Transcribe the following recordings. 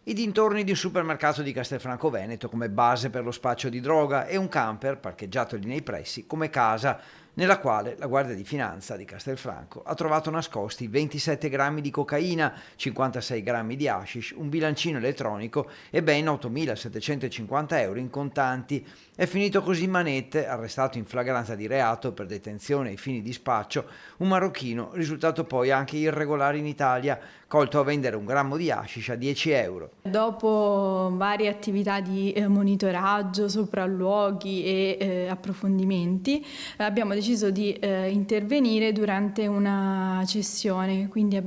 I dintorni di un supermercato di Castelfranco Veneto come base per lo spaccio di droga e un camper parcheggiato lì nei pressi come casa, nella quale la Guardia di Finanza di Castelfranco ha trovato nascosti 27 grammi di cocaina, 56 grammi di hashish, un bilancino elettronico e ben 8.750 euro in contanti. È finito così in manette, arrestato in flagranza di reato per detenzione ai fini di spaccio, un marocchino risultato poi anche irregolare in Italia, colto a vendere un grammo di hashish a 10 euro. Dopo varie attività di monitoraggio, sopralluoghi e approfondimenti, abbiamo deciso di intervenire durante una cessione, quindi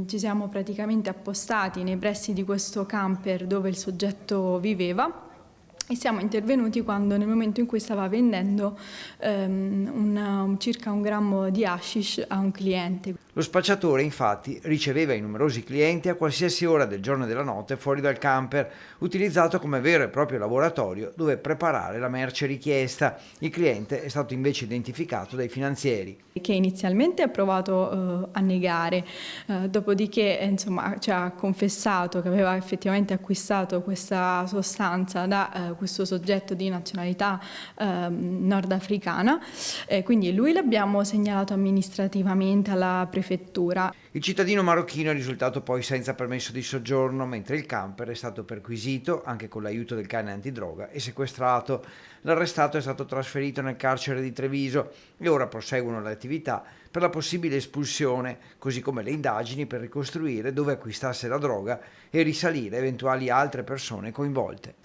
ci siamo praticamente appostati nei pressi di questo camper dove il soggetto viveva. E siamo intervenuti quando, nel momento in cui stava vendendo circa un grammo di hashish a un cliente. Lo spacciatore infatti riceveva i numerosi clienti a qualsiasi ora del giorno e della notte fuori dal camper, utilizzato come vero e proprio laboratorio dove preparare la merce richiesta. Il cliente è stato invece identificato dai finanzieri. Che inizialmente ha provato a negare, dopodiché insomma, ci ha confessato che aveva effettivamente acquistato questa sostanza da questo soggetto di nazionalità nordafricana, quindi lui l'abbiamo segnalato amministrativamente alla prefettura. Il cittadino marocchino è risultato poi senza permesso di soggiorno, mentre il camper è stato perquisito anche con l'aiuto del cane antidroga e sequestrato. L'arrestato è stato trasferito nel carcere di Treviso e ora proseguono le attività per la possibile espulsione, così come le indagini per ricostruire dove acquistasse la droga e risalire eventuali altre persone coinvolte.